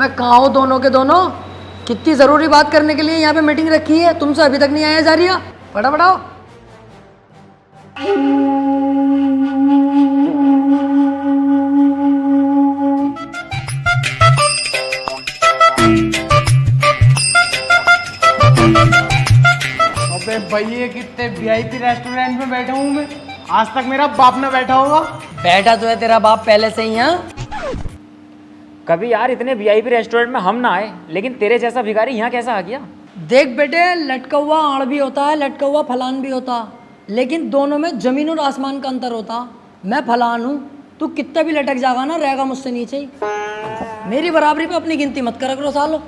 अबे कहाँ हो दोनों के दोनों? कितनी जरूरी बात करने के लिए यहाँ पे मीटिंग रखी है, तुमसे अभी तक नहीं आया जा रही है। फटाफट आओ। अबे भैया कितने वीआईपी रेस्टोरेंट में बैठा हूँ मैं, आज तक मेरा बाप ना बैठा होगा। बैठा तो है तेरा बाप पहले से ही यहाँ। कभी यार इतने वीआईपी रेस्टोरेंट में हम ना आए, लेकिन तेरे जैसा भिखारी यहाँ कैसा आ गया? देख बेटे, लटका हुआ आड़ भी होता है, लटका हुआ फलान भी होता, लेकिन दोनों में जमीन और आसमान का अंतर होता। मैं फलान हूँ, तू कितना भी लटक जाएगा ना, रहेगा मुझसे नीचे ही। मेरी बराबरी पे अपनी गिनती मत करा करो सालो।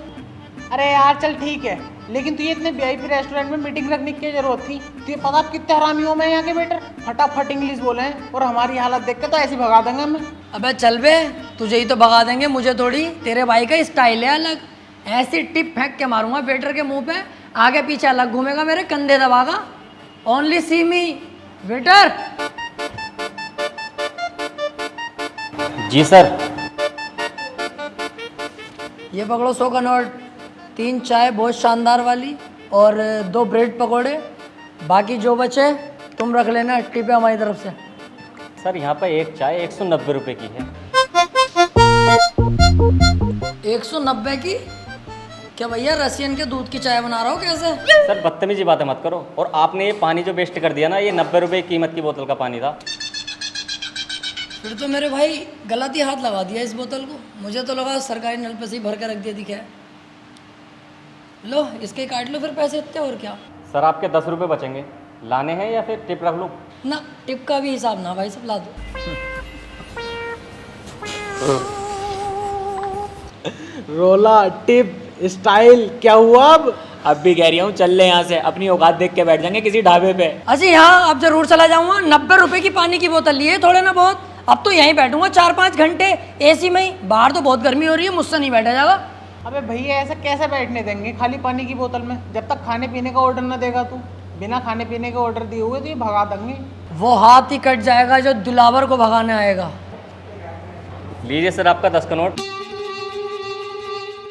अरे यार चल ठीक है, लेकिन तुझे इतने वीआईपी रेस्टोरेंट में मीटिंग रखने की क्या जरूरत थी? तुझे पता आप कितने हरामी हो मैं यहाँ के वेटर, फटाफट इंग्लिश बोले हैं और हमारी हालत देख के तो ऐसे भगा देंगे हमें। अबे चल बे, तुझे ही तो भगा देंगे, मुझे थोड़ी। तेरे भाई का स्टाइल है अलग, ऐसी टिप फेंक के मारूंगा वेटर के मुंह पे, आगे पीछे अलग घूमेगा, मेरे कंधे दबागा। ओनली सी मी वेटर। जी सर। ये पकड़ो 100 का नोट, 3 चाय बहुत शानदार वाली और 2 ब्रेड पकोड़े, बाकी जो बचे तुम रख लेना, टिप है हमारी तरफ से। सर यहाँ पर एक चाय 190 रुपए की है। 190 की? क्या भैया रसियन के दूध की चाय बना रहा हो कैसे? सर बदतमीजी बातें मत करो। और आपने ये पानी जो वेस्ट कर दिया ना, ये 90 रुपए की कीमत की बोतल का पानी था। फिर तो मेरे भाई गलत ही हाथ लगा दिया इस बोतल को, मुझे तो लगा सरकारी नल पे से ही भर के रख दिया दिखा है। लो इसके काट लो फिर पैसे इतने, और क्या। सर आपके 10 रुपए बचेंगे, लाने हैं या फिर टिप रख लूँ? ना टिप का भी हिसाब ना भाई, सब ला दो। रोला टिप स्टाइल क्या हुआ अब भी कह रही हूँ चल ले यहाँ से, अपनी औकात देख के बैठ जाएंगे किसी ढाबे पे। अजी हाँ, अब जरूर चला जाऊंगा। 90 रुपए की पानी की बोतल लिए थोड़े ना बहुत, अब तो यहीं बैठूंगा 4-5 घंटे एसी में ही। बाहर तो बहुत गर्मी हो रही है, मुझसे नहीं बैठा जाएगा। अबे भैया ऐसा कैसे बैठने देंगे खाली पानी की बोतल में, जब तक खाने पीने का ऑर्डर ना देगा तू। बिना खाने पीने के ऑर्डर दिए हुए तो ये भगा देंगे। वो हाथ ही कट जाएगा जो दिलावर को भगाने आएगा। लीजिए सर आपका 10 का नोट।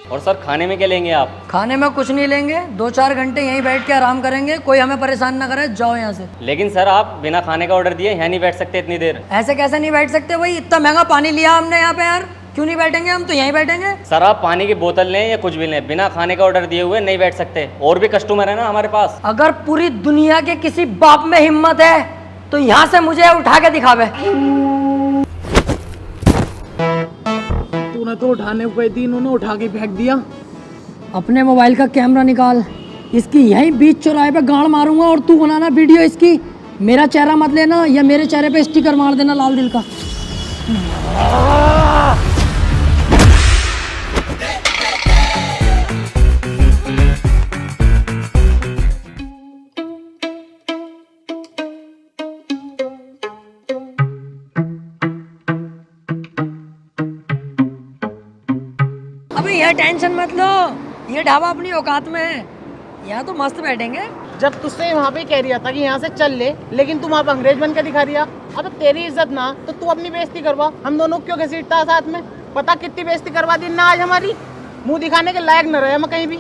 और सर खाने में क्या लेंगे आप? खाने में कुछ नहीं लेंगे, 2-4 घंटे यहीं बैठ के आराम करेंगे, कोई हमें परेशान ना करे, जाओ यहाँ से। लेकिन सर आप बिना खाने का ऑर्डर दिए यहाँ नहीं बैठ सकते इतनी देर। ऐसे कैसे नहीं बैठ सकते भाई, इतना महंगा पानी लिया हमने यहाँ पे यार, क्यों नहीं बैठेंगे? हम तो यहीं बैठेंगे। सर आप पानी की बोतल लें या कुछ भी लें, बिना खाने का ऑर्डर दिए हुए नहीं बैठ सकते। और भी कस्टमर है ना हमारे पास। अगर पूरी दुनिया के किसी बाप में हिम्मत है तो यहाँ से मुझे उठा के दिखावे। तूने तो उठाने को थी, इन्होंने उठा के फेंक दिया। अपने मोबाइल का कैमरा निकाल, इसकी यहीं बीच चौराहे पे गाड़ मारूंगा और तू बनाना वीडियो इसकी। मेरा चेहरा मत लेना, या मेरे चेहरे पे स्टिकर मार देना लाल दिल का। अबे ये टेंशन मत लो, ये ढाबा अपनी औकात में है, यहाँ तो मस्त बैठेंगे। जब तुझसे वहाँ पे कह रिया था कि यहाँ से चल ले, लेकिन तुम वहाँ पे अंग्रेज बन के दिखा रिया। अब तेरी इज्जत ना तो तू अपनी बेइज्जती करवा, हम दोनों क्यों घसीटता है साथ में? पता कितनी बेइज्जती करवा दी ना आज हमारी, मुंह दिखाने के लायक न रहे हम कहीं भी।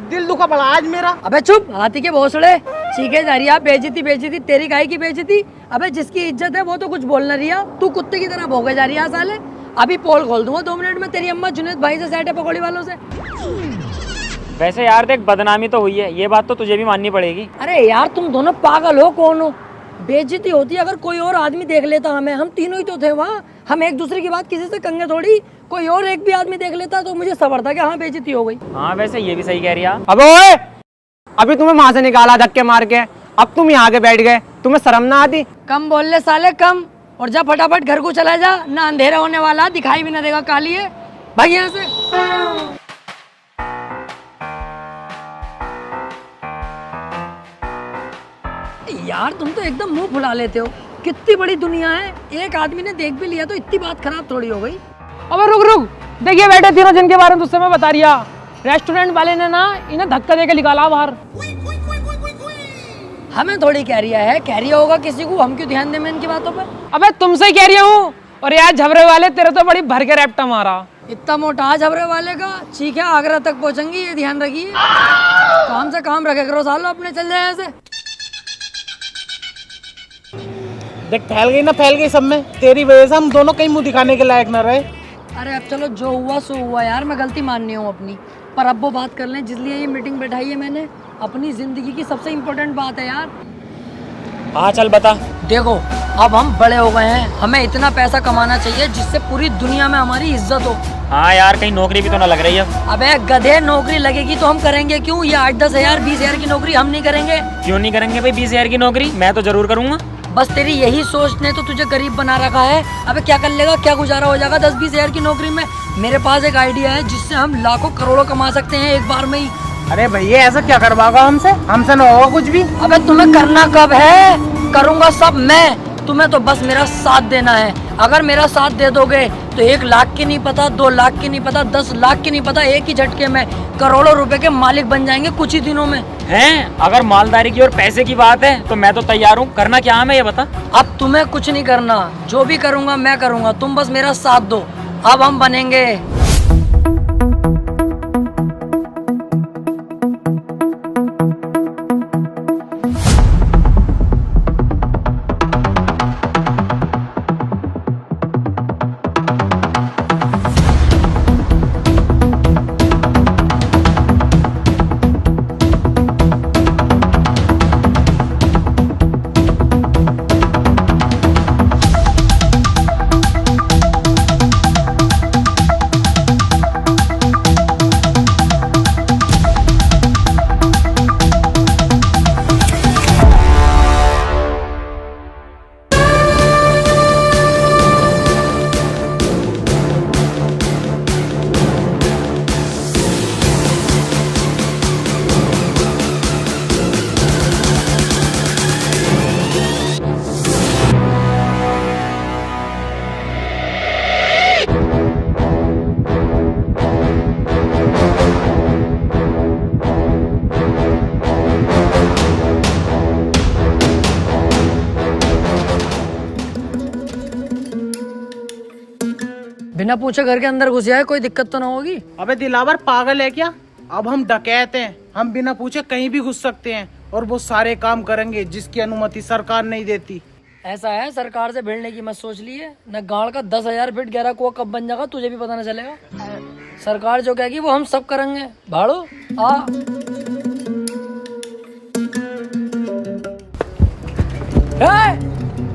दिल दुखा पड़ा आज मेरा। अबे चुप, हाथी के भोसड़े सीखे जा रही है। बेइज्जती बेइज्जती तेरी गाय की बेइज्जती। अबे जिसकी इज्जत है वो तो कुछ बोल ना रही है, तू कुत्ते की तरह भोगे जा रही है साले। अभी पोल खोल दूंगा 2 मिनट में तेरी अम्मा जुनेद भाई से सेट है पकौड़ी वालों से। वैसे यार देख, बदनामी तो हुई है, ये बात तो तुझे भी माननी पड़ेगी। अरे यार तुम दोनों पागल हो, कौन हो? बेइज्जती होती है अगर कोई और आदमी देख लेता हमें, हम तीनों ही तो थे वहाँ, हम एक दूसरे की बात किसी से कंगे थोड़ी। कोई और एक भी आदमी देख लेता तो मुझे सबर था कि हाँ बेइज्जती हो गई। हाँ वैसे ये भी सही कह रही है। अबे ओए, अभी तुम्हें वहां से निकाला धक्के मार के, अब तुम यहाँ के बैठ गए, तुम्हें शर्म ना आती? कम बोल ले साले कम, और जा फटाफट घर को चला जा, ना अंधेरा होने वाला, दिखाई भी ना देगा काली है। भाग यहाँ से। यार तुम तो एकदम मुंह फुला लेते हो, कितनी बड़ी दुनिया है, एक आदमी ने देख भी लिया तो इतनी बात खराब थोड़ी हो गई। अबे रुक रुक, देखिए बैठे तीनों जिनके बारे में तुझसे मैं बता रिया, रेस्टोरेंट वाले ने ना इन्हें धक्का देके निकाला बाहर। हमें थोड़ी कह रिया है, कह रिया होगा किसी को, हम क्यों ध्यान दें इनकी बातों पर? अबे तुमसे कह रही हूँ। और यार झबरे वाले, तेरे तो बड़ी भर के रैप्टा मारा। इतना मोटा झबरे वाले का ठीक है, आगरा तक पहुंचेंगी, ये ध्यान रखिए। काम से काम रखे करो सालो, अपने चल जाए ऐसे। देख फैल गई ना, फैल गई सब में। तेरी वजह से हम दोनों कहीं मुंह दिखाने के लायक न रहे। अरे अब चलो, जो हुआ सो हुआ यार, मैं गलती माननी हूँ अपनी। पर अब वो बात कर लें जिसलिए ये मीटिंग बैठाई है मैंने, अपनी जिंदगी की सबसे इम्पोर्टेंट बात है यार। हाँ चल बता। देखो अब हम बड़े हो गए हैं, हमें इतना पैसा कमाना चाहिए जिससे पूरी दुनिया में हमारी इज्जत हो। हाँ यार, कहीं नौकरी भी तो ना लग रही है। अबे गधे, नौकरी लगेगी तो हम करेंगे क्यों? ये 8-10 हजार 20 हजार की नौकरी हम नहीं करेंगे। क्यों नहीं करेंगे भाई? 20 हजार की नौकरी मैं तो जरूर करूंगा। बस तेरी यही सोच ने तो तुझे गरीब बना रखा है। अबे क्या कर लेगा, क्या गुजारा हो जाएगा 10-20 हजार की नौकरी में? मेरे पास एक आइडिया है जिससे हम लाखों करोड़ों कमा सकते हैं एक बार में ही। अरे भैया ऐसा क्या करवाओगा हमसे? हमसे न होगा कुछ भी। अबे तुम्हें करना कब है? करूंगा सब मैं, तुम्हें तो बस मेरा साथ देना है। अगर मेरा साथ दे दोगे तो 1 लाख की नहीं पता, 2 लाख की नहीं पता, 10 लाख की नहीं पता, एक ही झटके में करोड़ों रुपए के मालिक बन जाएंगे कुछ ही दिनों में। हैं? अगर मालदारी की और पैसे की बात है तो मैं तो तैयार हूँ। करना क्या है मैं ये बता। अब तुम्हें कुछ नहीं करना, जो भी करूंगा मैं करूंगा, तुम बस मेरा साथ दो। अब हम बनेंगे। बिना पूछे घर के अंदर घुस जाए, कोई दिक्कत तो ना होगी? अबे दिलावर पागल है क्या? अब हम डकैत हैं, हम बिना पूछे कहीं भी घुस सकते हैं और वो सारे काम करेंगे जिसकी अनुमति सरकार नहीं देती। ऐसा है, सरकार से भिड़ने की मत सोच लिए। न गाड़ का 10,000 फीट गहरा कुआं कब बन जाएगा तुझे भी पता न चलेगा। सरकार जो कहेगी वो हम सब करेंगे। भाड़ो आ।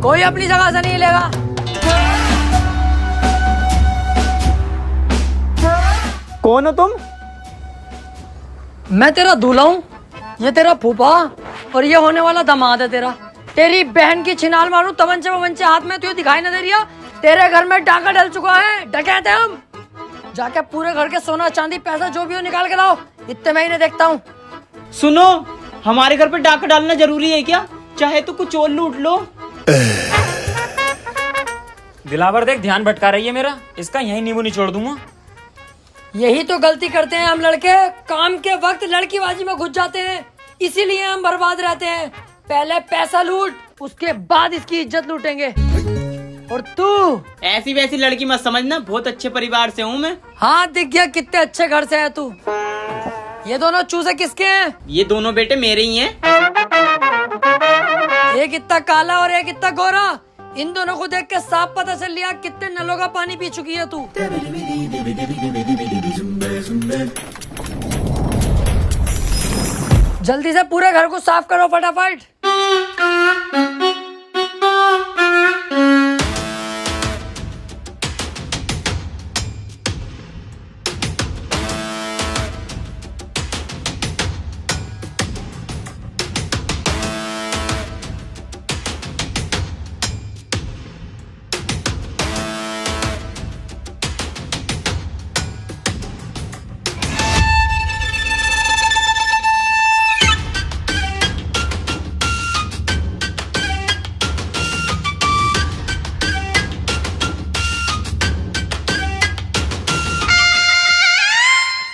कोई अपनी जगह से नहीं लेगा। कौन हो तुम? मैं तेरा दूल्हा हूँ, ये तेरा फूफा और ये होने वाला दामाद है तेरा। तेरी बहन की छिनाल मारूं तमंचे वमंचे हाथ में, तुझे दिखाई न दे रही है? तेरे घर में डाका डल चुका है, डकैत है हम। जाके पूरे घर के सोना चांदी पैसा जो भी हो निकाल के लाओ, इतने मैं ही नहीं देखता हूँ। सुनो, हमारे घर पे डाका डालना जरूरी है क्या? चाहे तो कुछ और लूट लो। दिलावर देख, ध्यान भटका रही है मेरा, इसका यही नींबू निचोड़ दूंगा। यही तो गलती करते हैं हम लड़के, काम के वक्त लड़कीबाजी में घुस जाते हैं, इसीलिए हम बर्बाद रहते हैं। पहले पैसा लूट, उसके बाद इसकी इज्जत लूटेंगे। और तू ऐसी वैसी लड़की मत समझना, बहुत अच्छे परिवार से हूँ मैं। हाँ दिख गया कितने अच्छे घर से है तू। ये दोनों चूजे किसके हैं? ये दोनों बेटे मेरे ही हैं। एक इतना काला और एक इतना गोरा, इन दोनों को देख के साफ पता चल लिया कितने नलों का पानी पी चुकी है तू। जल्दी से पूरे घर को साफ करो फटाफट।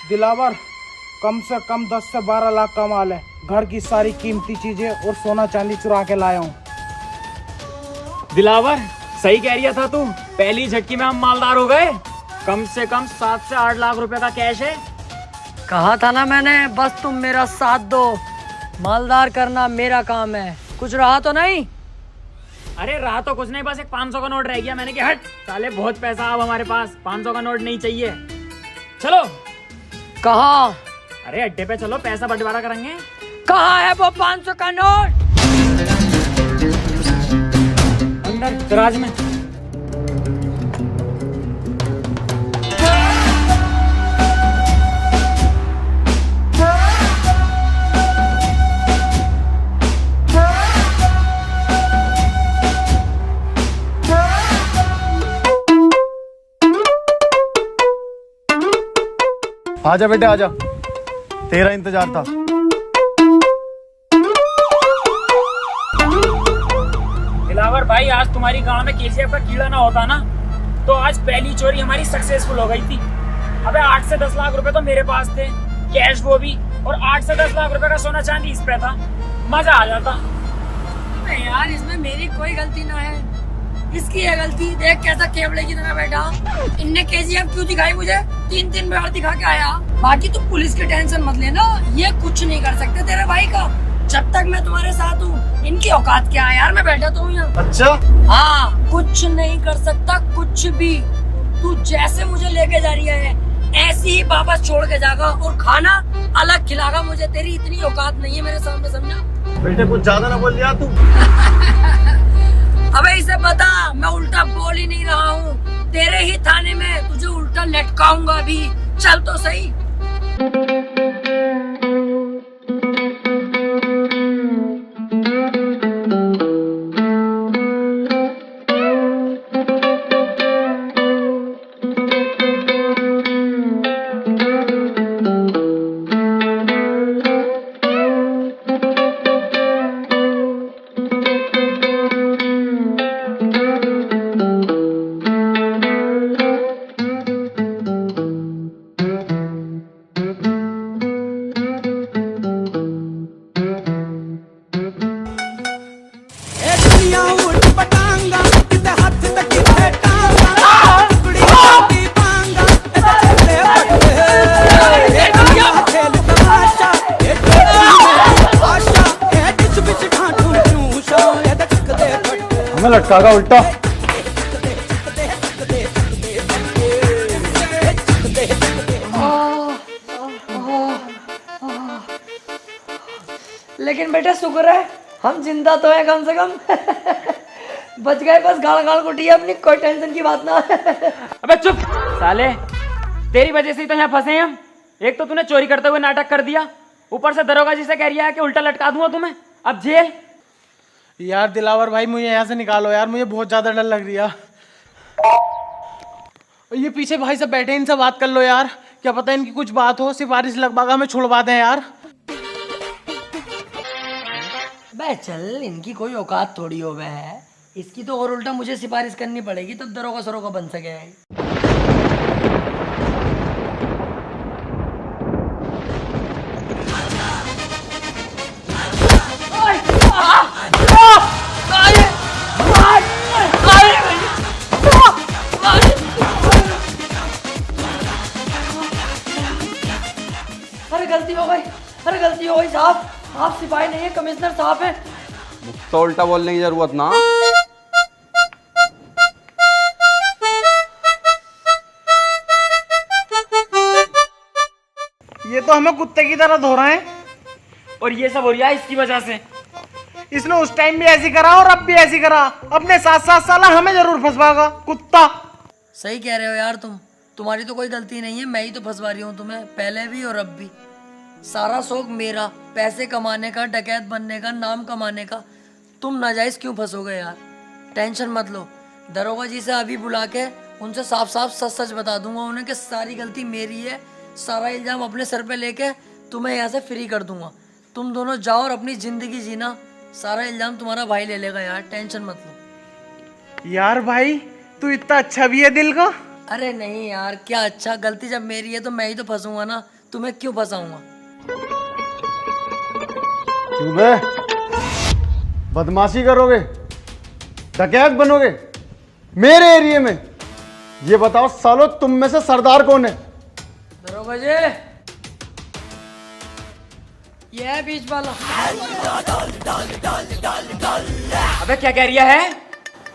दिलावर, कम से कम 10 से 12 लाख का माल है। घर की सारी कीमती चीजें और सोना चांदी चुरा के लाया हूँ। दिलावर सही कह रही था तू, पहली झटकी में हम मालदार हो गए। कम से कम 7 से 8 लाख रुपए का कैश है। कहा था ना मैंने, बस तुम मेरा साथ दो। मालदार करना मेरा काम है। कुछ रहा तो नहीं? अरे रहा तो कुछ नहीं, बस एक 500 का नोट रह गया। मैंने कहा हट साले, बहुत पैसा अब हमारे पास, 500 का नोट नहीं चाहिए। चलो। कहाँ? अरे अड्डे पे चलो, पैसा बंटवारा करेंगे। कहाँ है वो 500 का नोट? अंदर दराज में। आजा बेटे आजा, तेरा इंतजार था। दिलावर भाई, आज तुम्हारी गांव में केसीएफ का कीड़ा ना होता ना, तो आज पहली चोरी हमारी सक्सेसफुल हो गई थी। अबे 8 से 10 लाख रुपए तो मेरे पास थे, कैश वो भी, और 8 से 10 लाख रुपए का सोना चांदी इस पे था। मजा आ जाता। अबे यार, इसमें मेरी कोई गलती ना है, इसकी है गलती। देख कैसा केवड़े की तरह बैठा। इनने केजीएफ क्यों दिखाई मुझे? 3 बार दिखा के आया। बाकी तू पुलिस की टेंशन मत लेना, ये कुछ नहीं कर सकते तेरे भाई का, जब तक मैं तुम्हारे साथ हूँ। इनकी औकात क्या है यार, मैं बैठा तो हूँ यहाँ। अच्छा हाँ, कुछ नहीं कर सकता, कुछ भी। तू जैसे मुझे लेके जा रही है ऐसे ही वापस छोड़ के जाएगा, और खाना अलग खिलागा मुझे। तेरी इतनी औकात नहीं है मेरे सामने, समझा? बेटे कुछ ज्यादा ना बोल लिया तू। अबे इसे बता, मैं उल्टा बोल ही नहीं रहा हूँ। तेरे ही थाने में तुझे उल्टा लटकाऊंगा अभी। चल तो सही। हमें लटकागा उल्टा। लेकिन बेटा शुक्र है हम जिंदा तो हैं कम से कम। बच गए, बस गाल गाल कुटी है अपनी, कोई टेंशन की बात ना। अबे चुप साले, तेरी वजह से ही तो यहाँ फंसे हैं हम। एक तो तूने चोरी करते हुए नाटक कर दिया, ऊपर से दरोगा जी से कह रहा है कि उल्टा लटका दूंगा तुम्हें, अब जेल। यार दिलावर भाई, मुझे यहाँ से निकालो यार, मुझे बहुत ज्यादा डर लग रही है। ये पीछे भाई सब बैठे, इनसे बात कर लो यार, क्या पता इनकी कुछ बात हो, सिफारिश लगवागा हमें छुड़वा दें यार। बे चल, इनकी कोई औकात थोड़ी हो गए है, इसकी तो और उल्टा मुझे सिफारिश करनी पड़ेगी तब दरोगा सरोगा बन सके। अरे गलती हो गई, अरे गलती हो गई साहब, आप सिपाही नहीं है, कमिश्नर साहब हैं। तो उल्टा बोलने की जरूरत ना। ये तो हमें कुत्ते की तरह धो रहे हैं, और ये सब हो रहा है इसकी वजह से। इसने उस टाइम भी ऐसी करा और अब भी ऐसी करा, अपने साथ साथ साला हमें जरूर फंसवाएगा कुत्ता। सही कह रहे हो यार तुम, तुम्हारी तो कोई गलती नहीं है, मैं ही तो फंसवा रही हूँ तुम्हें, पहले भी और अब भी। सारा शौक मेरा, पैसे कमाने का, डकैत बनने का, नाम कमाने का। तुम नाजायज क्यों फंसोगे यार? टेंशन मत लो, दरोगा जी से अभी बुला के उनसे साफ साफ सच सच बता दूंगा उन्हें कि सारी गलती मेरी है, सारा इल्जाम अपने सर पे लेके तुम्हें यहाँ से फ्री कर दूंगा। तुम दोनों जाओ और अपनी जिंदगी जीना, सारा इल्जाम तुम्हारा भाई ले लेगा यार, टेंशन मत लो। यार भाई तू इतना अच्छा भी है दिल का। अरे नहीं यार, क्या अच्छा, गलती जब मेरी है तो मैं ही तो फंसूंगा ना, तुम्हें क्यों फंसाऊंगा? क्यों बे, बदमाशी करोगे, डकैत बनोगे मेरे एरिया में? ये बताओ सालो, तुम में से सरदार कौन है? दरोगा जी, ये है बीच वाला। अबे क्या कह रिया है?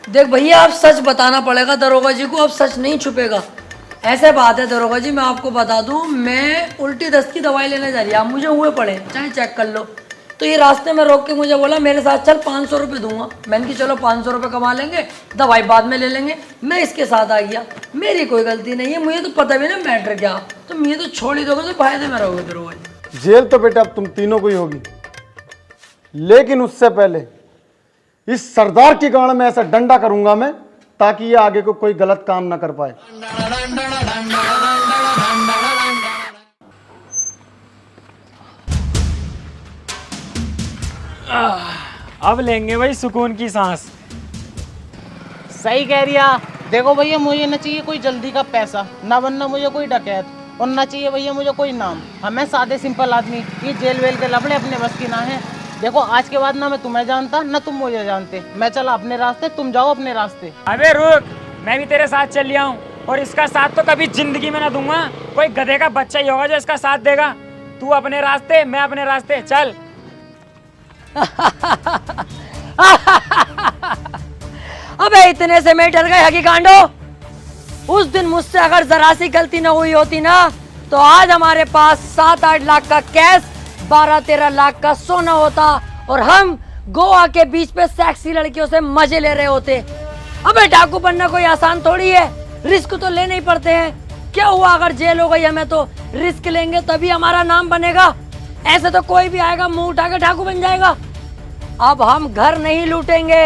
देख भैया, अब सच बताना पड़ेगा दरोगा जी को, अब सच नहीं छुपेगा। ऐसे बात है दरोगा जी, मैं आपको बता दूं, मैं उल्टी दस्त की दवाई लेने जा रही है, आप मुझे हुए पड़े, चाहे चेक कर लो। तो ये रास्ते में रोक के मुझे बोला मेरे साथ चल, 500 रुपये दूंगा। मैंने कहा चलो 500 रुपये कमा लेंगे, दवाई बाद में ले लेंगे। मैं इसके साथ आ गया, मेरी कोई गलती नहीं है, मुझे तो पता भी ना मैटर क्या। तो मुझे तो छोड़ ही दोगे तो फायदे में रहोगे दरोगा जी। जेल तो बेटा अब तुम तीनों को ही होगी, लेकिन उससे पहले इस सरदार की गाड़ में ऐसा डंडा करूंगा मैं, ताकि ये आगे को कोई गलत काम ना कर पाए। अब लेंगे भाई सुकून की सांस। सही कह रिया। देखो भैया, मुझे न चाहिए कोई जल्दी का पैसा, ना बनना मुझे कोई डकैत, और ना चाहिए भैया मुझे कोई नाम। हमें सादे सिंपल आदमी, ये जेल वेल के लफड़े अपने बस की ना है। देखो आज के बाद ना मैं तुम्हें जानता, ना तुम मुझे जानते। मैं चला अपने रास्ते, तुम जाओ अपने रास्ते। अबे रुक, मैं भी तेरे साथ चल लिया हूँ, और इसका साथ तो कभी जिंदगी में ना दूंगा। कोई गधे का बच्चा ही होगा जो इसका साथ देगा। तू अपने रास्ते, मैं अपने रास्ते, चल। अबे इतने से मैं डर गए हकी कांडो। उस दिन मुझसे अगर जरा सी गलती न हुई होती ना, तो आज हमारे पास 7-8 लाख का कैश, 12-13 लाख का सोना होता, और हम गोवा के बीच पे सेक्सी लड़कियों से मजे ले रहे होते। अबे डाकू बनना कोई आसान थोड़ी है, रिस्क तो लेने ही पड़ते हैं। क्या हुआ अगर जेल हो गई हमें, तो रिस्क लेंगे तभी हमारा नाम बनेगा। ऐसे तो कोई भी आएगा मुंह उठा के डाकू बन जाएगा। अब हम घर नहीं लूटेंगे,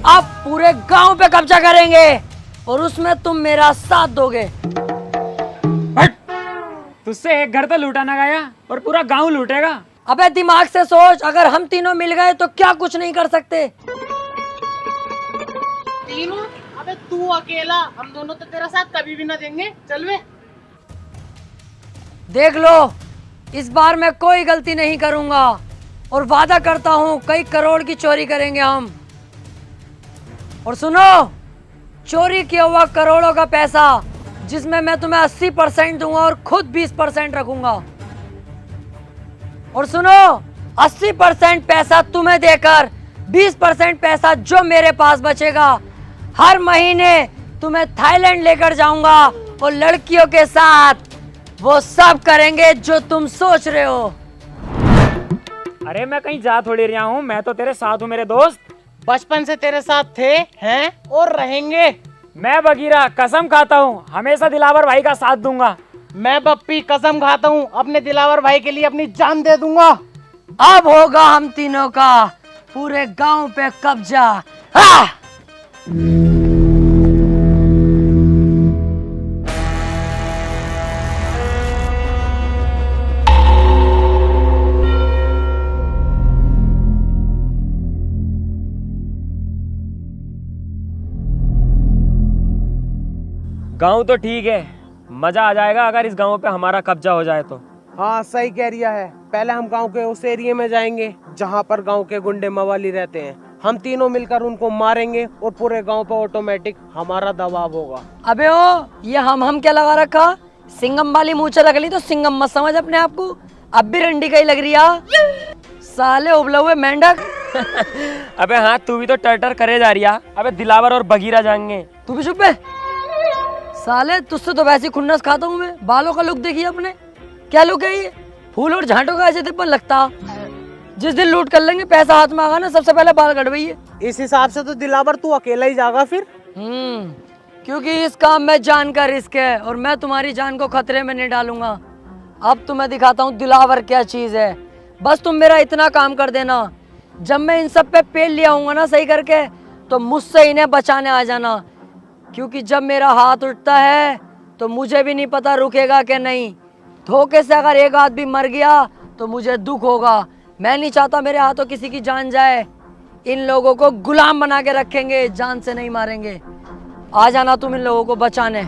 अब पूरे गांव पे कब्जा करेंगे, और उसमें तुम मेरा साथ दोगे। तुझसे एक घर तो लूटा ना गया, और पूरा गांव लूटेगा। अबे दिमाग से सोच, अगर हम तीनों मिल गए तो क्या कुछ नहीं कर सकते। तीनों? अबे तू अकेला, हम दोनों तो तेरा साथ कभी भी ना देंगे। चल वे। देख लो, इस बार मैं कोई गलती नहीं करूंगा, और वादा करता हूं कई करोड़ की चोरी करेंगे हम। और सुनो, चोरी किया हुआ करोड़ों का पैसा, जिसमें मैं तुम्हें 80% दूंगा और खुद 20% रखूंगा। और सुनो, 80% पैसा तुम्हें देकर 20% पैसा जो मेरे पास बचेगा, हर महीने तुम्हें थाईलैंड लेकर जाऊंगा, और लड़कियों के साथ वो सब करेंगे जो तुम सोच रहे हो। अरे मैं कहीं जा थोड़ी रहा हूँ, मैं तो तेरे साथ हूँ मेरे दोस्त। बचपन से तेरे साथ थे, हैं और रहेंगे। मैं बगीरा कसम खाता हूँ हमेशा दिलावर भाई का साथ दूंगा। मैं बप्पी कसम खाता हूँ अपने दिलावर भाई के लिए अपनी जान दे दूंगा। अब होगा हम तीनों का पूरे गांव पे कब्जा। हाँ! गांव तो ठीक है, मजा आ जाएगा अगर इस गांव पे हमारा कब्जा हो जाए तो। हाँ सही कह रिया है। पहले हम गांव के उस एरिया में जाएंगे जहाँ पर गांव के गुंडे मवाली रहते हैं। हम तीनों मिलकर उनको मारेंगे और पूरे गांव पर ऑटोमेटिक हमारा दबाव होगा। अबे ओ, ये हम क्या लगा रखा? सिंगम वाली मूंछ रख ली तो सिंगम मत समझ अपने आप को। अब भी रंडी का ही लग रही है साले उबले हुए मेंढक। अबे हाँ, तू भी तो टर्टर करे जा रही है। अबे दिलावर और बगीरा जाएंगे। तू भी चुप है साले, तुझसे तो वैसे खुन्नस खाता हूँ मैं। बालों का लुक देखिए अपने, क्या लुक है ये? फूल और झांटों का ऐसे तिब्बन लगता। जिस दिन लूट कर लेंगे, पैसा हाथ में आगा ना, सबसे पहले बाल कटवाइए। इस हिसाब से तो दिलावर तू अकेला ही जाएगा फिर। क्योंकि इस काम में जान का रिस्क है, और मैं तुम्हारी जान को खतरे में नहीं डालूंगा। अब तुम्हें दिखाता हूँ दिलावर क्या चीज है। बस तुम मेरा इतना काम कर देना, जब मैं इन सब पे पेल लिया हूँगा ना सही करके, तो मुझसे इन्हें बचाने आ जाना। क्योंकि जब मेरा हाथ उठता है तो मुझे भी नहीं पता रुकेगा कि नहीं। धोखे से अगर एक आदमी मर गया तो मुझे दुख होगा। मैं नहीं चाहता मेरे हाथों किसी की जान जाए। इन लोगों को गुलाम बना के रखेंगे, जान से नहीं मारेंगे। आ जाना तुम इन लोगों को बचाने।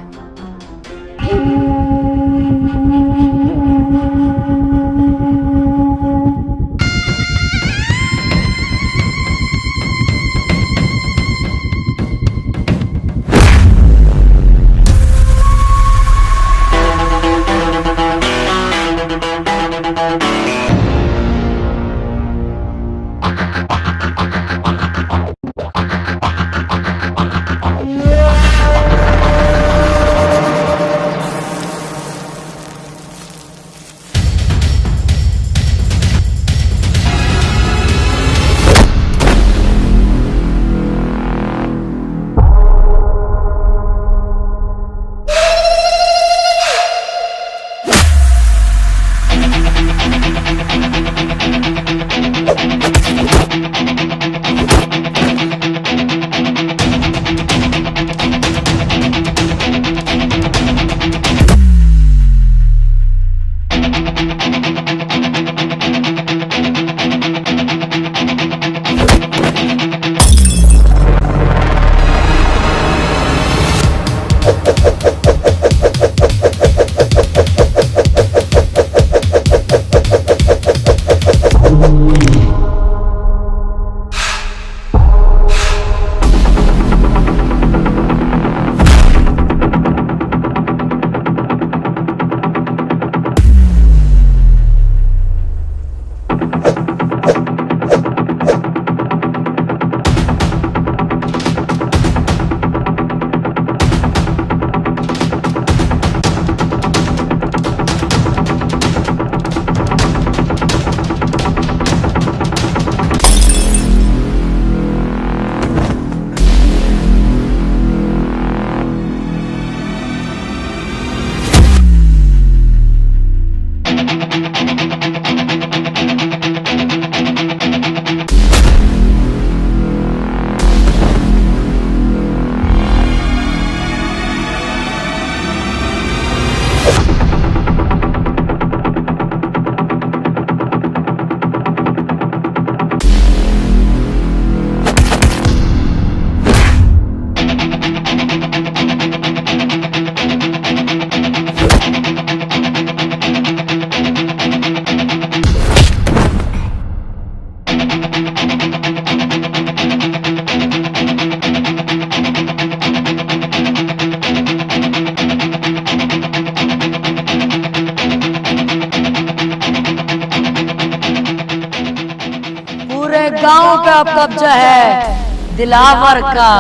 गांव पे अब कब्जा है दिलावर का।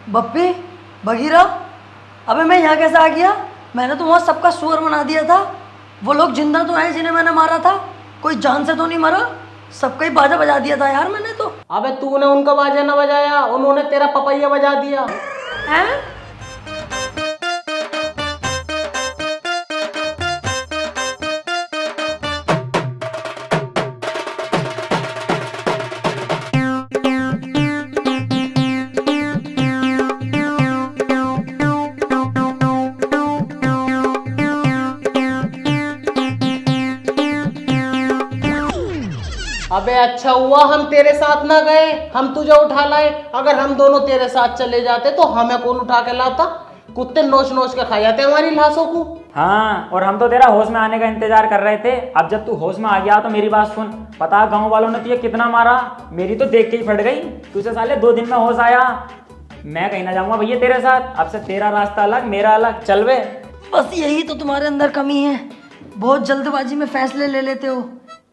बप्पी, बगीरा, अबे मैं यहाँ कैसे आ गया? मैंने तो वहाँ सबका सुअर बना दिया था। वो लोग जिंदा तो हैं जिन्हें मैंने मारा था, कोई जान से तो नहीं मरा। सबका ही बाजा बजा दिया था यार मैंने तो। अबे तूने उनका बाजा ना बजाया, उन्होंने तेरा पपैया बजा दिया। हैं? अबे अच्छा हुआ हम तेरे साथ ना गए, हम तुझे उठा लाए। अगर हम दोनों तेरे साथ चले जाते तो हमें कौन उठा के लाता? कुत्ते नोच नोच के खा जाते हमारी लाशों को। हाँ, और हम तो तेरा होश में आने का इंतजार कर रहे थे। अब जब तू होश में आ गया तो मेरी बात सुन। पता गांव वालों ने तुझे कितना मारा, मेरी तो देख के ही फट गई। तुझे साले 2 दिन में होश आया। मैं कहीं ना जाऊंगा भैया तेरे साथ। अब से तेरा रास्ता अलग, मेरा अलग। चल वे। बस यही तो तुम्हारे अंदर कमी है, बहुत जल्दबाजी में फैसले ले लेते हो।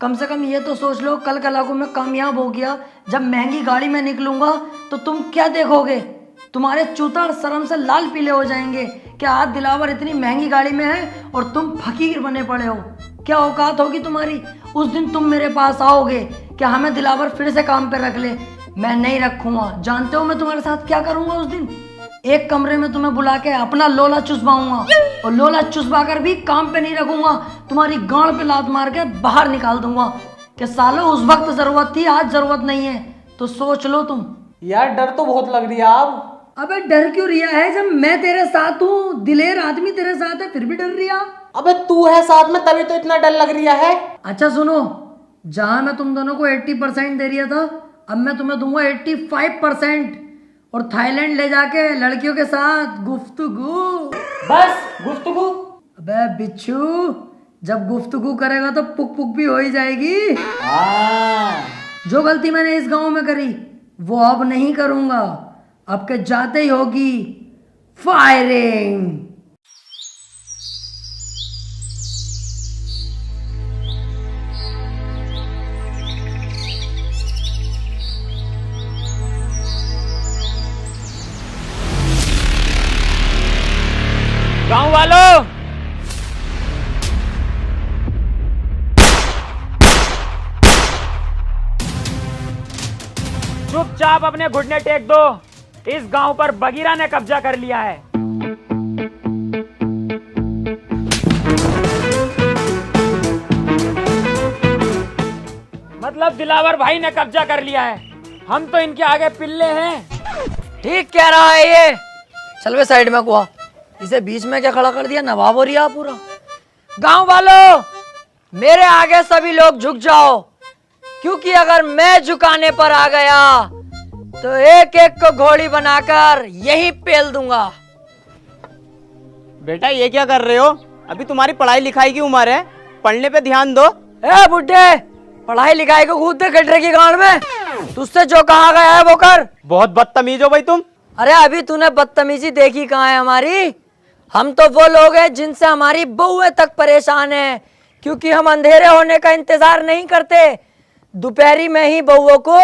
कम से कम ये तो सोच लो, कल कला को मैं कामयाब हो गया, जब महंगी गाड़ी में निकलूंगा तो तुम क्या देखोगे? तुम्हारे चूतड़ शर्म से लाल पीले हो जाएंगे। क्या आज दिलावर इतनी महंगी गाड़ी में है और तुम फकीर बने पड़े हो? क्या औकात होगी तुम्हारी? उस दिन तुम मेरे पास आओगे, क्या हमें दिलावर फिर से काम पे रख ले? मैं नहीं रखूंगा। जानते हो मैं तुम्हारे साथ क्या करूंगा उस दिन? एक कमरे में तुम्हें बुला के अपना लोला चुसवाऊंगा, और लोला चुसवा कर भी काम पे नहीं रखूंगा। तुम्हारी गांड पे लात मार के बाहर निकाल दूंगा कि सालो उस वक्त जरूरत थी, आज जरूरत नहीं है। तो सोच लो तुम। यार डर तो बहुत लग रही है अब। अबे डर क्यों रिया है? जब मैं तेरे साथ हूँ, दिलेर आदमी तेरे साथ है, फिर भी डर रिया? अबे तू है साथ में तभी तो इतना डर लग रहा है। अच्छा सुनो, जहां मैं तुम दोनों को 80% दे रिया था, अब मैं तुम्हें दूंगा 85%, और थाईलैंड ले जाके लड़कियों के साथ गुफ्तगू। बस गुफ्तगू? अबे बिच्छू, जब गुफ्तगू करेगा तो पुक पुक भी हो ही जाएगी। जो गलती मैंने इस गांव में करी वो अब नहीं करूंगा। अब के जाते ही होगी फायरिंग। गांव वालों, चुपचाप अपने घुटने टेक दो। इस गांव पर बगीरा ने कब्जा कर लिया है। मतलब दिलावर भाई ने कब्जा कर लिया है। हम तो इनके आगे पिल्ले हैं। ठीक कह रहा है ये। चल वे साइड में कुआ, इसे बीच में क्या खड़ा कर दिया? नवाब हो रिया पूरा। गांव वालों, मेरे आगे सभी लोग झुक जाओ, क्योंकि अगर मैं झुकाने पर आ गया तो एक एक को घोड़ी बनाकर यही पेल दूंगा। बेटा ये क्या कर रहे हो? अभी तुम्हारी पढ़ाई लिखाई की उम्र है, पढ़ने पे ध्यान दो। ए बुड्ढे, पढ़ाई लिखाई को कूद दे गटरे की गांड में। तुझसे जो कहा गया है वो कर। बहुत बदतमीज हो भाई तुम। अरे अभी तूने बदतमीजी देखी कहाँ है हमारी? हम तो वो लोग हैं जिनसे हमारी बहुएं तक परेशान है, क्योंकि हम अंधेरे होने का इंतजार नहीं करते, दोपहरी में ही बहुओं को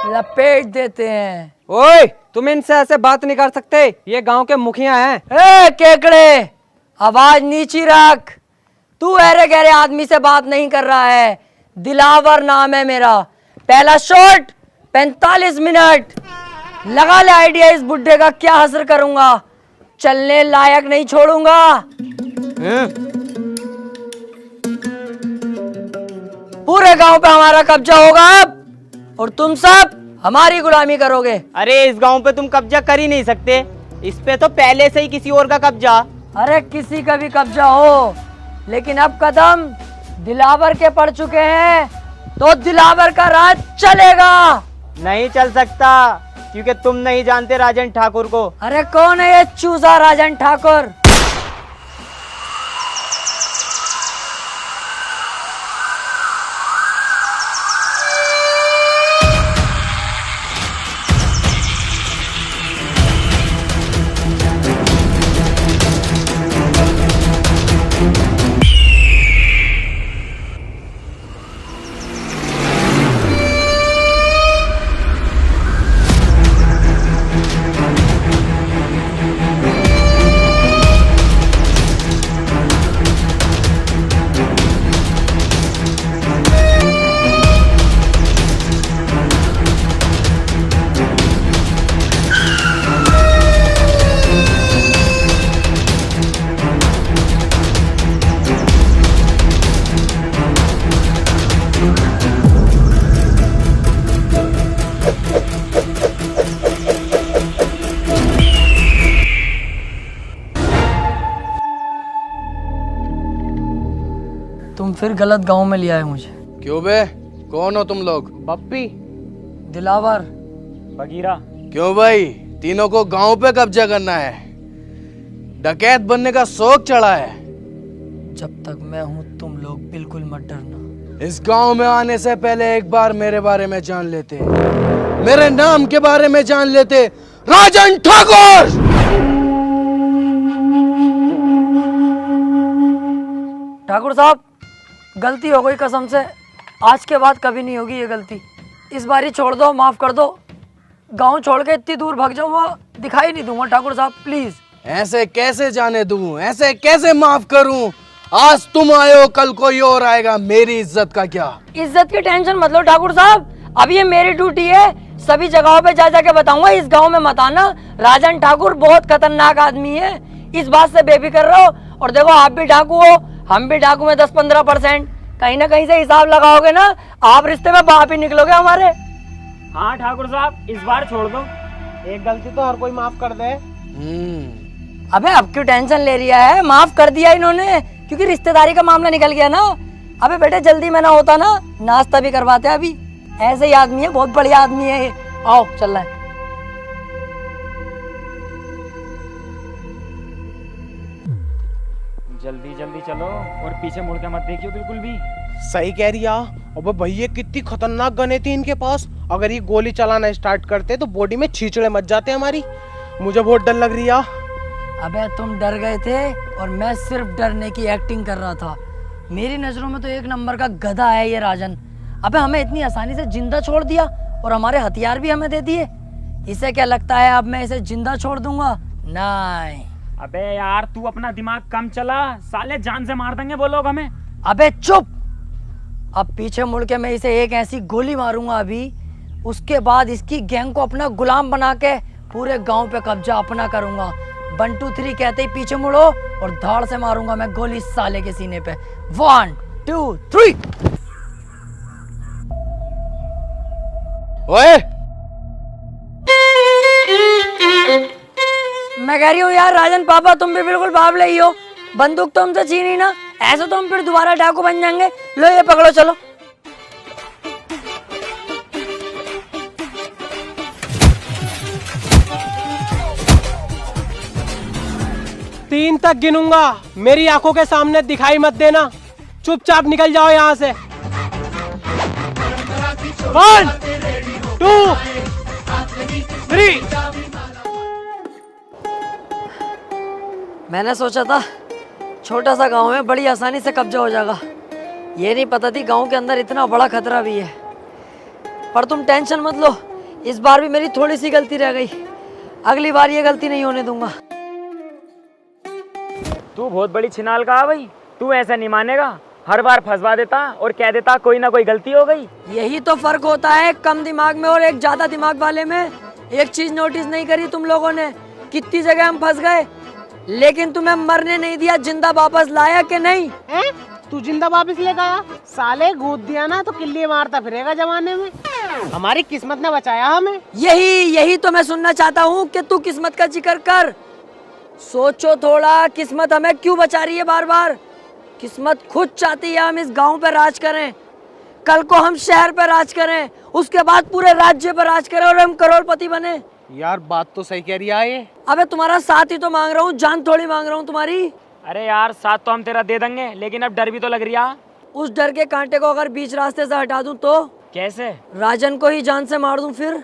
लपेट देते हैं। ओए, तुम इनसे ऐसे बात नहीं कर सकते, ये गांव के मुखिया हैं। ए केकड़े, आवाज नीची रख। तू अरे गहरे आदमी से बात नहीं कर रहा है। दिलावर नाम है मेरा। पहला शॉट 45 मिनट। लगा ले आइडिया इस बुड्ढे का क्या हसर करूंगा। चलने लायक नहीं छोड़ूंगा। पूरे गांव पे हमारा कब्जा होगा अब, और तुम सब हमारी गुलामी करोगे। अरे इस गांव पे तुम कब्जा कर ही नहीं सकते, इस पे तो पहले से ही किसी और का कब्जा। अरे किसी का भी कब्जा हो, लेकिन अब कदम दिलावर के पड़ चुके हैं, तो दिलावर का राज चलेगा। नहीं चल सकता, क्योंकि तुम नहीं जानते राजन ठाकुर को। अरे कौन है ये चूजा राजन ठाकुर? फिर गलत गांव में लिया है मुझे। क्यों बे, कौन हो तुम लोग? पप्पी। दिलावर। बगीरा। क्यों भाई, तीनों को गांव पे कब्जा करना है? डकैत बनने का शौक चढ़ा है? जब तक मैं हूं तुम लोग बिल्कुल मत डरना। इस गांव में आने से पहले एक बार मेरे बारे में जान लेते, मेरे नाम के बारे में जान लेते। राजन ठाकुर। ठाकुर साहब, गलती हो गई कसम से, आज के बाद कभी नहीं होगी ये गलती। इस बार ही छोड़ दो, माफ कर दो। गांव छोड़ के इतनी दूर भाग जाऊंगा, दिखाई नहीं दूंगा ठाकुर साहब, प्लीज। ऐसे कैसे जाने दूं, ऐसे कैसे माफ करूं? आज तुम आए हो, कल कोई और आएगा, मेरी इज्जत का क्या? इज्जत की टेंशन मत लो ठाकुर साहब, अब ये मेरी ड्यूटी है, सभी जगहों पे जा जाके बताऊंगा इस गांव में मत आना, राजन ठाकुर बहुत खतरनाक आदमी है, इस बात से बेफिक्र रहो। और देखो आप भी डाकू हो, हम भी डाकू में 10-15%, कहीं ना कहीं से हिसाब लगाओगे ना, आप रिश्ते में बाप ही निकलोगे हमारे। हाँ ठाकुर साहब, इस बार छोड़ दो। एक गलती तो हर कोई माफ कर दे। अबे अब क्यों टेंशन ले रही है, माफ कर दिया इन्होंने, क्योंकि रिश्तेदारी का मामला निकल गया ना। अबे बेटे जल्दी में ना होता ना, नाश्ता भी करवाते अभी। ऐसे ही आदमी है, बहुत बढ़िया आदमी है ये। आओ चल रहा है। जल्दी जल्दी चलो और पीछे मुड़ के मत देखियो बिल्कुल भी। सही कह रही है। अबे भैया कितनी खतरनाक गने थी इनके पास, अगर ये गोली चलाना स्टार्ट करते तो बॉडी में छींचड़े मच जाते हमारी। मुझे बहुत डर लग रही है। अबे तुम डर गए थे और मैं सिर्फ डरने की एक्टिंग कर रहा था। मेरी नजरों में तो एक नंबर का गधा है ये राजन। अबे हमें इतनी आसानी से जिंदा छोड़ दिया और हमारे हथियार भी हमें दे दिए। इसे क्या लगता है अब मैं इसे जिंदा छोड़ दूंगा? नहीं। अबे यार तू अपना दिमाग कम चला, साले जान से मार देंगे वो लोग हमें। अबे चुप, अब पीछे मुड़ के मैं इसे एक ऐसी गोली मारूंगा अभी, उसके बाद इसकी गैंग को अपना गुलाम बना के पूरे गांव पे कब्जा अपना करूंगा। 1 2 3 कहते ही पीछे मुड़ो और धाड़ से मारूंगा मैं गोली साले के सीने पे। 1 2 3। ओए, मैं कह रही हूँ यार राजन पापा, तुम भी बिल्कुल बावले ही हो। बंदूक तो हमसे छीनी ना, ऐसे तो हम फिर दोबारा डाकू बन जाएंगे। लो ये पकड़ो, चलो। तीन तक गिनूंगा, मेरी आंखों के सामने दिखाई मत देना, चुपचाप निकल जाओ यहाँ से। 1 2 3। मैंने सोचा था छोटा सा गांव है, बड़ी आसानी से कब्जा हो जाएगा। ये नहीं पता थी गांव के अंदर इतना बड़ा खतरा भी है। पर तुम टेंशन मत लो, इस बार भी मेरी थोड़ी सी गलती रह गई, अगली बार ये गलती नहीं होने दूंगा। तू बहुत बड़ी छिनाल का है भाई, तू ऐसा नहीं मानेगा, हर बार फंसवा देता और कह देता कोई ना कोई गलती हो गई। यही तो फर्क होता है कम दिमाग में और एक ज्यादा दिमाग वाले में। एक चीज नोटिस नहीं करी तुम लोगों ने, कितनी जगह हम फंस गए, लेकिन तुम्हें मरने नहीं दिया, जिंदा वापस लाया कि नहीं? तू जिंदा वापस ले गया? साले गोद दिया ना तो किल्ली मारता फिरेगा जमाने में। हमारी किस्मत ने बचाया हमें। यही तो मैं सुनना चाहता हूँ कि तू किस्मत का जिक्र कर। सोचो थोड़ा, किस्मत हमें क्यों बचा रही है बार बार? किस्मत खुद चाहती है हम इस गांव पे राज करें, कल को हम शहर पे राज करें, उसके बाद पूरे राज्य पर राज करें और हम करोड़पति बने। यार बात तो सही कह रही है ये। अबे तुम्हारा साथ ही तो मांग रहा हूँ, जान थोड़ी मांग रहा हूँ तुम्हारी। अरे यार साथ तो हम तेरा दे देंगे, लेकिन अब डर भी तो लग रही है। उस डर के कांटे को अगर बीच रास्ते से हटा दूं तो? कैसे? राजन को ही जान से मार दूं फिर?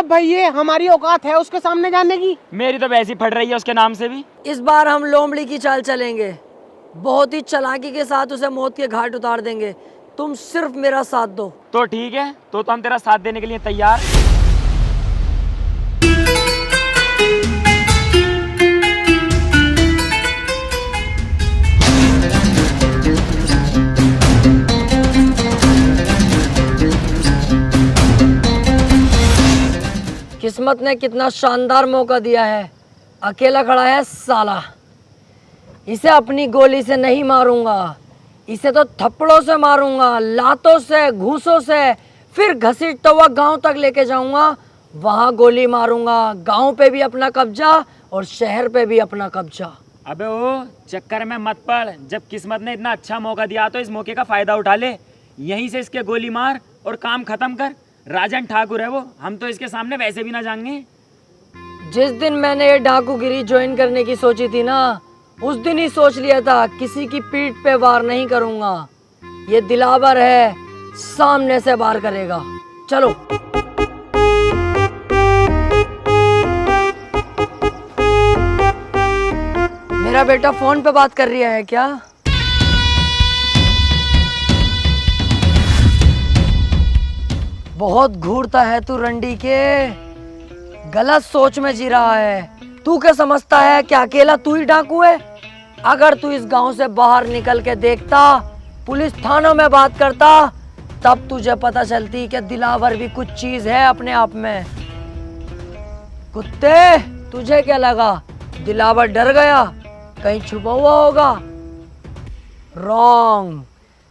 भैया हमारी औकात है उसके सामने जाने की? मेरी तो वैसी फट रही है उसके नाम से भी। इस बार हम लोमड़ी की चाल चलेंगे, बहुत ही चालाकी के साथ उसे मौत के घाट उतार देंगे। तुम सिर्फ मेरा साथ दो। तो ठीक है, तो हम तेरा साथ देने के लिए तैयार। किस्मत ने कितना शानदार मौका दिया है, अकेला खड़ा है साला। इसे अपनी गोली से नहीं मारूंगा, इसे तो थप्पड़ों से मारूंगा, लातों से, घूसों से, फिर घसीटता हुआ गांव तक लेके जाऊंगा, वहां गोली मारूंगा। गांव पे भी अपना कब्जा और शहर पे भी अपना कब्जा। अबे वो चक्कर में मत पड़, जब किस्मत ने इतना अच्छा मौका दिया तो इस मौके का फायदा उठा ले। यहीं से इसके गोली मार और काम खत्म कर। राजन ठाकुर है वो, हम तो इसके सामने वैसे भी ना जाएंगे। जिस दिन मैंने ये डाकूगिरी ज्वाइन करने की सोची थी ना, उस दिन ही सोच लिया था किसी की पीठ पे वार नहीं करूंगा। ये दिलावर है, सामने से वार करेगा। चलो। मेरा बेटा फोन पे बात कर रहा है क्या? बहुत घूरता है तू रंडी के, गलत सोच में जी रहा है। तू क्या समझता है कि अकेला तू ही डाकू है? अगर तू इस गांव से बाहर निकल के देखता, पुलिस थानों में बात करता, तब तुझे पता चलती कि दिलावर भी कुछ चीज है अपने आप में। कुत्ते, तुझे क्या लगा दिलावर डर गया? कहीं छुपा हुआ होगा? रॉन्ग।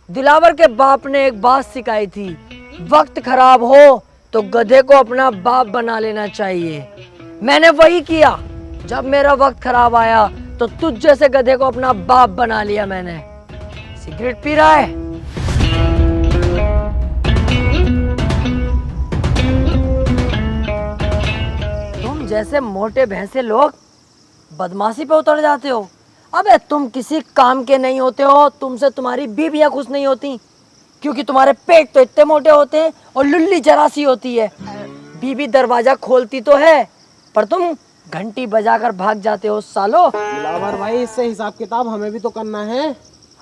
दिलावर के बाप ने एक बात सिखाई थी, वक्त खराब हो तो गधे को अपना बाप बना लेना चाहिए। मैंने वही किया। जब मेरा वक्त खराब आया तो तुझ जैसे गधे को अपना बाप बना लिया मैंने। सिगरेट पी रहा है? तुम जैसे मोटे भैंसे लोग बदमाशी पे उतर जाते हो। अबे तुम किसी काम के नहीं होते हो, तुमसे तुम्हारी बीवियां खुश नहीं होती, क्योंकि तुम्हारे पेट तो इतने मोटे होते हैं और लुल्ली जरा सी होती है। बीवी दरवाजा खोलती तो है, पर तुम घंटी बजाकर भाग जाते हो सालो। दिलावर भाई, इससे हिसाब किताब हमें भी तो करना है।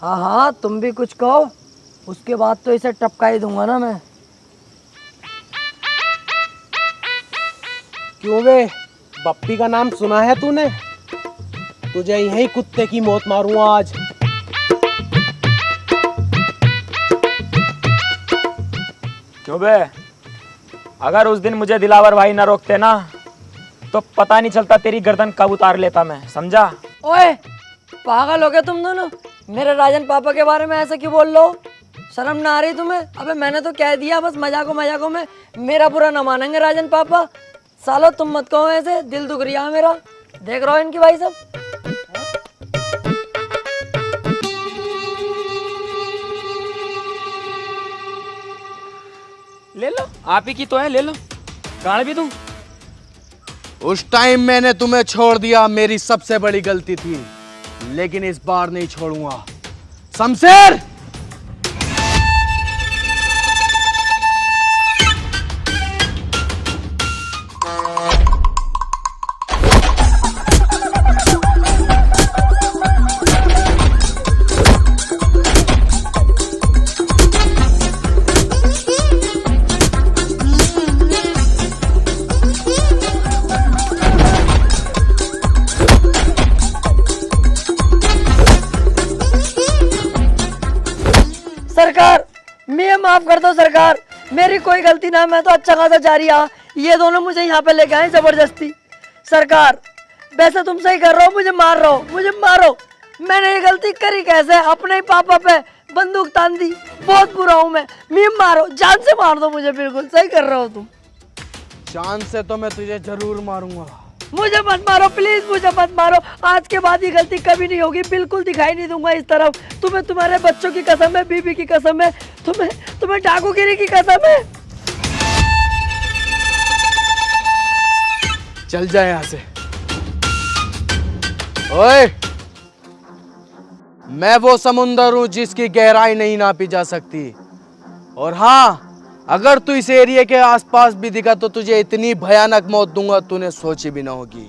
हाँ हाँ, तुम भी कुछ कहो, उसके बाद तो इसे टपका ही दूंगा ना मैं। क्यों बे, बप्पी का नाम सुना है तूने? तुझे यही कुत्ते की मौत मारूंगा आज। क्यों बे, अगर उस दिन मुझे दिलावर भाई ना रोकते ना, तो पता नहीं चलता तेरी गर्दन कब उतार लेता मैं, समझा? ओए पागल हो गए तुम दोनों? मेरे राजन पापा के बारे में ऐसा क्यों बोल लो? शर्म ना आ रही तुम्हें? अबे मैंने तो कह दिया, बस मजाकों में मेरा बुरा ना मानेंगे राजन पापा। सालो तुम मत कहो ऐसे, दिल दुख रिया है मेरा। देख रहा हो इनकी भाई सब। ले लो, आप ही की तो है, ले लो। गाड़ भी दूं? उस टाइम मैंने तुम्हें छोड़ दिया, मेरी सबसे बड़ी गलती थी, लेकिन इस बार नहीं छोड़ूंगा। शमशेर, सरकार, मैं माफ कर दो सरकार, मेरी कोई गलती ना, मैं तो अच्छा खासा जा रहा। ये दोनों मुझे यहाँ पे लेके आए जबरदस्ती। सरकार, वैसे तुम सही कर रहे हो, मुझे मार रहे हो, मुझे मारो। मैंने ये गलती करी कैसे? अपने ही पापा पे बंदूक तान दी। बहुत बुरा हूँ मैं मारो, जान से मार दो मुझे। बिल्कुल सही कर रहे हो तुम। जान से तो मैं तुझे जरूर मारूंगा। मुझे मत मारो प्लीज, मुझे मत मारो। आज के बाद ये गलती कभी नहीं होगी, बिल्कुल दिखाई नहीं दूंगा इस तरफ। तुम्हें तुम्हारे बच्चों की कसम है, बीबी की कसम है, तुम्हें डाकूगिरी की कसम है। चल जाए यहाँ से। ओए, मैं वो समुंदर हूं जिसकी गहराई नहीं नापी जा सकती। और हाँ, अगर तू इस एरिया के आसपास भी दिखा तो तुझे इतनी भयानक मौत दूंगा तूने सोची भी ना होगी।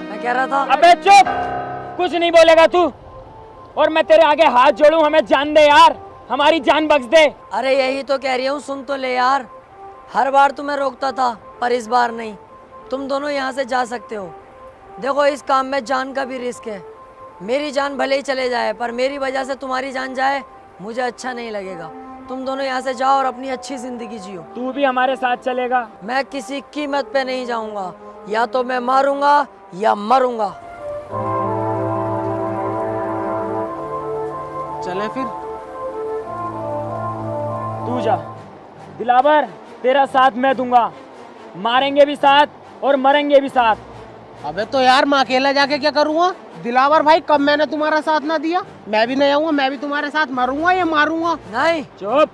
मैं कह रहा था। अबे चुप, कुछ नहीं बोलेगा तू। और मैं तेरे आगे हाथ जोड़ूं, हमें जान दे यार, हमारी जान बख्श दे। अरे यही तो कह रही हूँ, सुन तो ले यार। हर बार तुम्हें रोकता था, पर इस बार नहीं। तुम दोनों यहाँ से जा सकते हो। देखो, इस काम में जान का भी रिस्क है। मेरी जान भले ही चले जाए, पर मेरी वजह से तुम्हारी जान जाए, मुझे अच्छा नहीं लगेगा। तुम दोनों यहाँ से जाओ और अपनी अच्छी जिंदगी जियो। तू भी हमारे साथ चलेगा? मैं किसी कीमत पे नहीं जाऊंगा, या तो मैं मारूंगा या मरूंगा। चले फिर। तू जा दिलावर, तेरा साथ मैं दूंगा, मारेंगे भी साथ और मरेंगे भी साथ। अबे तो यार मैं अकेला जाके क्या करूँगा? दिलावर भाई, कब मैंने तुम्हारा साथ ना दिया? मैं भी नहीं आऊंगा, मैं भी तुम्हारे साथ मरूंगा या मारूंगा? नहीं, चुप।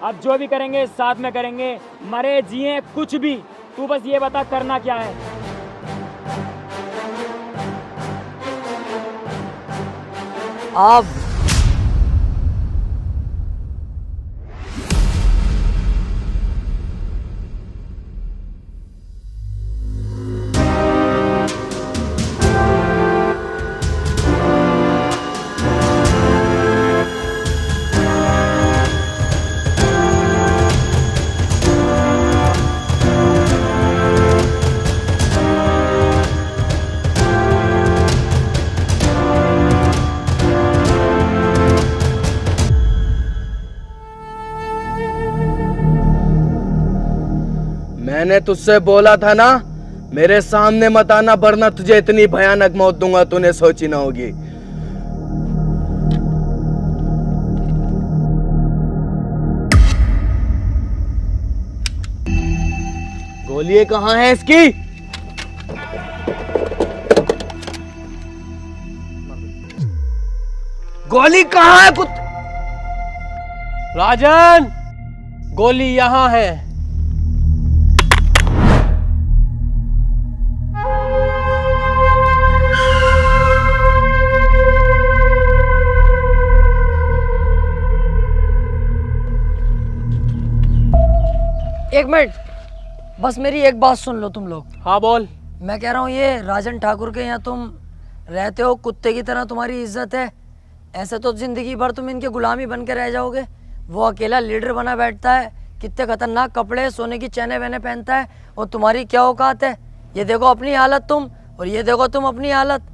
अब जो भी करेंगे साथ में करेंगे, मरे जिए कुछ भी, तू बस ये बता करना क्या है। अब मैंने तुझसे बोला था ना, मेरे सामने मत आना, वरना तुझे इतनी भयानक मौत दूंगा तूने सोची ना होगी। गोली कहाँ है इसकी? गोली कहाँ है कुछ? राजन, गोली यहाँ है। एक मिनट, बस मेरी एक बात सुन लो तुम लोग। हाँ बोल। मैं कह रहा हूँ ये राजन ठाकुर के यहाँ तुम रहते हो, कुत्ते की तरह तुम्हारी इज्जत है। ऐसे तो जिंदगी भर तुम इनके गुलामी बन के रह जाओगे। वो अकेला लीडर बना बैठता है, कितने खतरनाक कपड़े, सोने की चैने वैने पहनता है, और तुम्हारी क्या औकात है? ये देखो अपनी हालत तुम, और ये देखो तुम अपनी हालत।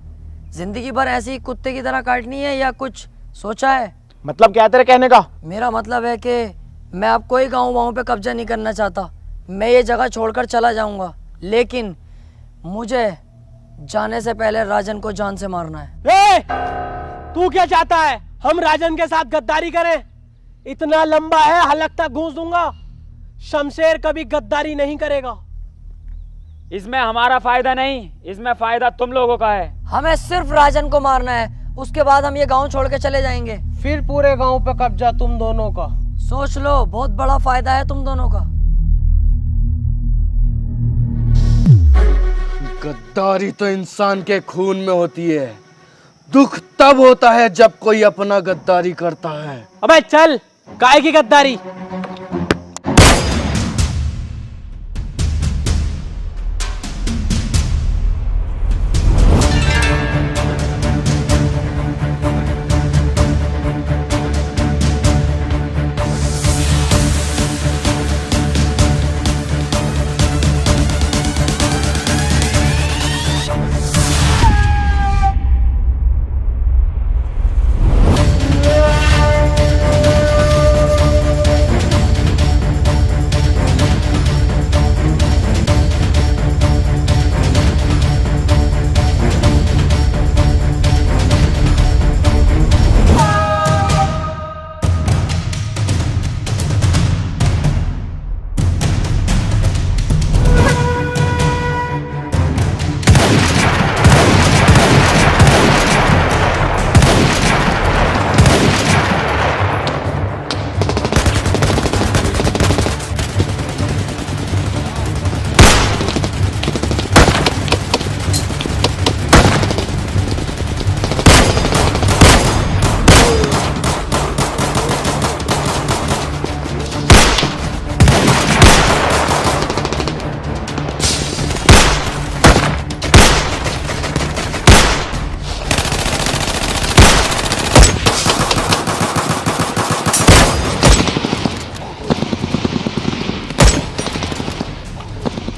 जिंदगी भर ऐसी कुत्ते की तरह काटनी है या कुछ सोचा है? मतलब क्या तेरे कहने का? मेरा मतलब है कि मैं अब कोई गाँव वाँव पे कब्जा नहीं करना चाहता। मैं ये जगह छोड़कर चला जाऊंगा, लेकिन मुझे जाने से पहले राजन को जान से मारना है। तू क्या चाहता है? हम राजन के साथ गद्दारी करें? इतना लंबा है, हलक तक घूस दूंगा। शमशेर कभी गद्दारी नहीं करेगा। इसमें हमारा फायदा नहीं, इसमें फायदा तुम लोगों का है। हमें सिर्फ राजन को मारना है, उसके बाद हम ये गांव छोड़ के चले जाएंगे। फिर पूरे गांव पे कब्जा तुम दोनों का। सोच लो, बहुत बड़ा फायदा है तुम दोनों का। गद्दारी तो इंसान के खून में होती है। दुख तब होता है जब कोई अपना गद्दारी करता है। अबे चल, काहे की गद्दारी?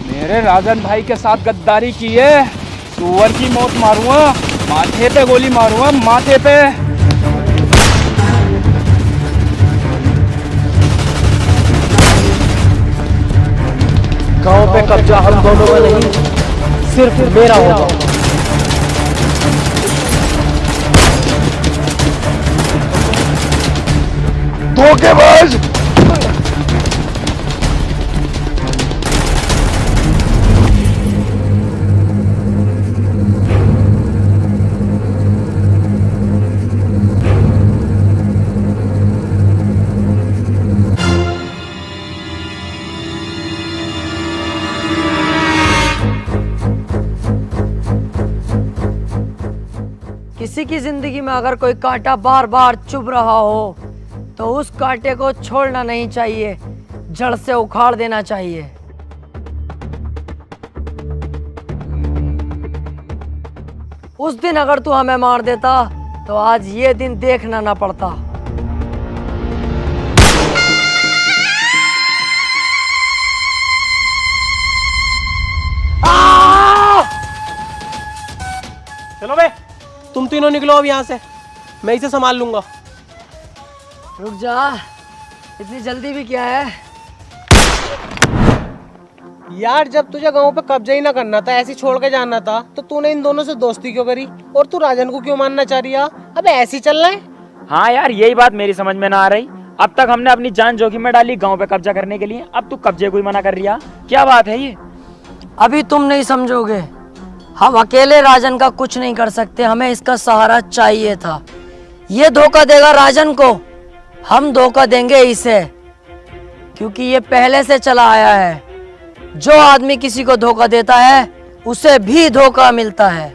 मेरे राजन भाई के साथ गद्दारी की है, सुअर की मौत मारूंगा, माथे पे गोली मारूंगा, माथे पे। गांव पे कब्जा हम दोनों का नहीं, सिर्फ मेरा होगा। धोखेबाज! किसी की जिंदगी में अगर कोई कांटा बार बार चुभ रहा हो तो उस कांटे को छोड़ना नहीं चाहिए, जड़ से उखाड़ देना चाहिए। उस दिन अगर तू हमें मार देता तो आज ये दिन देखना ना पड़ता। चलो बे, तुम तीनों निकलो अब यहाँ से, मैं इसे संभाल लूंगा। रुक जा, इतनी जल्दी भी क्या है? यार जब तुझे गांव पे कब्जा ही ना करना था, ऐसे छोड़ के जाना था, तो तूने इन दोनों से दोस्ती क्यों करी? और तू राजन को क्यों मानना चाह रही है? अबे ऐसे ही चल रहा है। हाँ यार, यही बात मेरी समझ में ना आ रही। अब तक हमने अपनी जान जोखिम में डाली गांव पे कब्जा करने के लिए, अब तू कब्जे को ही मना कर रही है। क्या बात है ये? अभी तुम नहीं समझोगे। हम अकेले राजन का कुछ नहीं कर सकते, हमें इसका सहारा चाहिए था। ये धोखा देगा राजन को, हम धोखा देंगे इसे, क्योंकि ये पहले से चला आया है। जो आदमी किसी को धोखा देता है उसे भी धोखा मिलता है।